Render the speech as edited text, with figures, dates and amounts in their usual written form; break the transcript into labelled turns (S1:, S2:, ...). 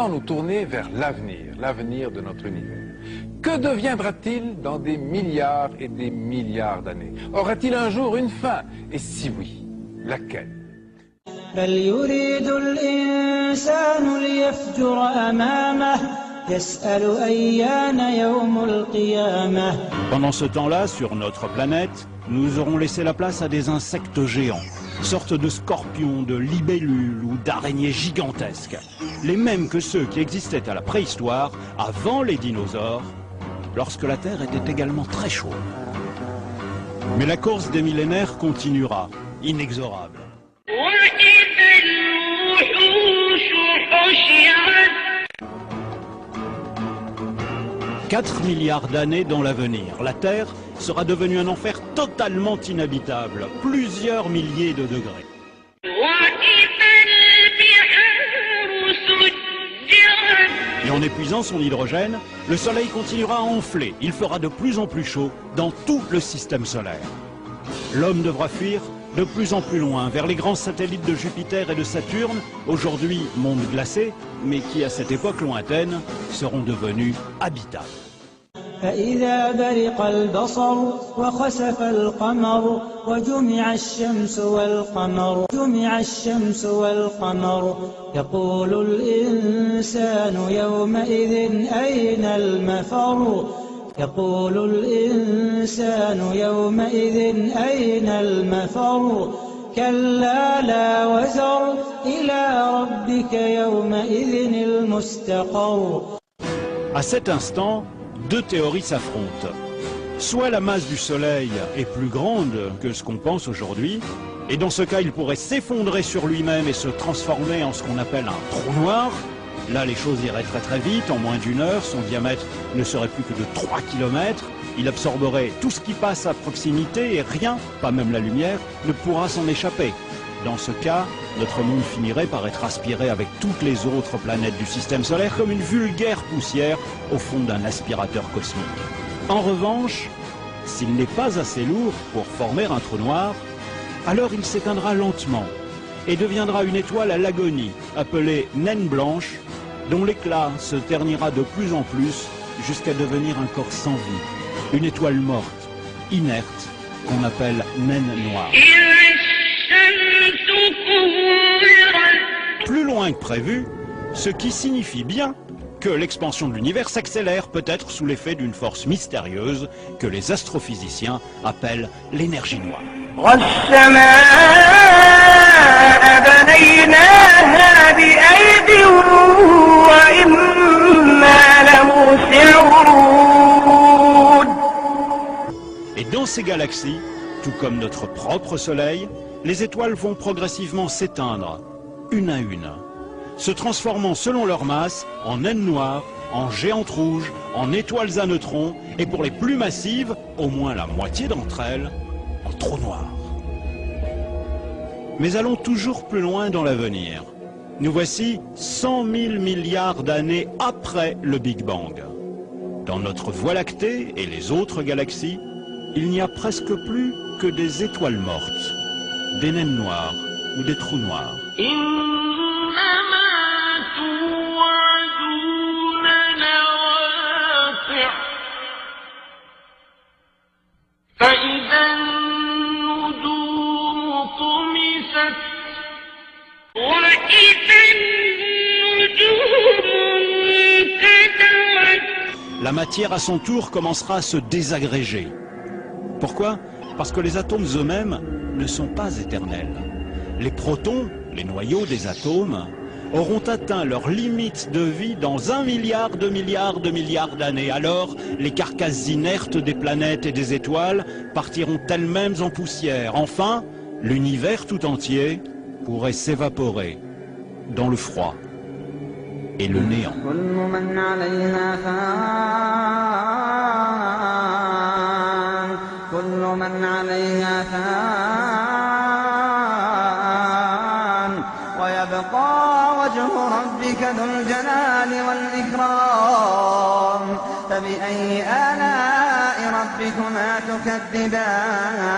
S1: maintenant nous tourner vers l'avenir de notre univers. Que deviendra-t-il dans des milliards et des milliards d'années? Aura-t-il un jour une fin? Et si oui, laquelle?
S2: بل يريد الإنسان ليفجر أمامه يسأل أيان يوم القيامة.
S3: Pendant ce temps-là, sur notre planète, nous aurons laissé la place à des insectes géants, sortes de scorpions, de libellules ou d'araignées gigantesques, les mêmes que ceux qui existaient à la préhistoire, avant les dinosaures, lorsque la Terre était également très chaude. Mais la course des millénaires continuera, inexorable. 4 milliards d'années dans l'avenir, la Terre sera devenue un enfer totalement inhabitable, plusieurs milliers de degrés. Et en épuisant son hydrogène, le Soleil continuera à enfler. Il fera de plus en plus chaud dans tout le système solaire. L'homme devra fuir de plus en plus loin, vers les grands satellites de Jupiter et de Saturne, aujourd'hui mondes glacés, mais qui à cette époque lointaine seront devenus habitables.
S2: فإذا برق البصر وخسف القمر وجمع الشمس والقمر يقول الإنسان يومئذ أين المفر كلا لا وزر إلى ربك يومئذ المستقر.
S3: À cet instant, deux théories s'affrontent. Soit la masse du Soleil est plus grande que ce qu'on pense aujourd'hui, et dans ce cas il pourrait s'effondrer sur lui-même et se transformer en ce qu'on appelle un trou noir. Là les choses iraient très très vite, en moins d'une heure, son diamètre ne serait plus que de 3 km, il absorberait tout ce qui passe à proximité et rien, pas même la lumière, ne pourra s'en échapper. Dans ce cas, notre monde finirait par être aspiré avec toutes les autres planètes du système solaire comme une vulgaire poussière au fond d'un aspirateur cosmique. En revanche, s'il n'est pas assez lourd pour former un trou noir, alors il s'éteindra lentement et deviendra une étoile à l'agonie, appelée naine blanche, dont l'éclat se ternira de plus en plus jusqu'à devenir un corps sans vie, une étoile morte, inerte, qu'on appelle naine noire. Plus loin que prévu, ce qui signifie bien que l'expansion de l'univers s'accélère peut-être sous l'effet d'une force mystérieuse que les astrophysiciens appellent l'énergie noire. Et dans ces galaxies, tout comme notre propre Soleil, les étoiles vont progressivement s'éteindre, une à une, se transformant selon leur masse en naines noires, en géantes rouges, en étoiles à neutrons, et pour les plus massives, au moins la moitié d'entre elles, en trous noirs. Mais allons toujours plus loin dans l'avenir. Nous voici 100 000 milliards d'années après le Big Bang. Dans notre Voie lactée et les autres galaxies, il n'y a presque plus que des étoiles mortes, des naines noires ou des trous noirs. La matière à son tour commencera à se désagréger. Pourquoi? Parce que les atomes eux-mêmes ne sont pas éternels. Les protons, les noyaux des atomes, auront atteint leur limite de vie dans 1 milliard de milliards de milliards d'années. Alors, les carcasses inertes des planètes et des étoiles partiront elles-mêmes en poussière. Enfin, l'univers tout entier pourrait s'évaporer dans le froid et le néant.
S2: فبأي آلاء ربكما تكذبان